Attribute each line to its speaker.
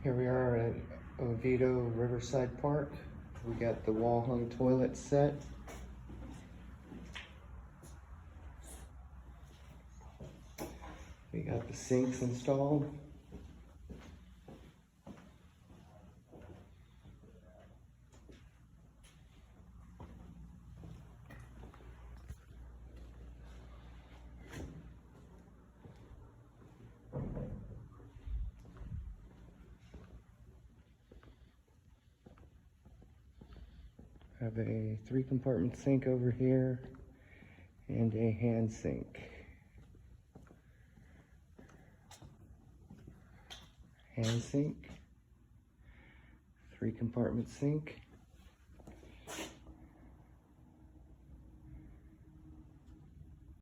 Speaker 1: Here we are at Oviedo Riverside Park. We got the wall hung toilet set. We got the sinks installed. Have a 3-compartment sink over here and a hand sink. Hand sink, 3-compartment sink.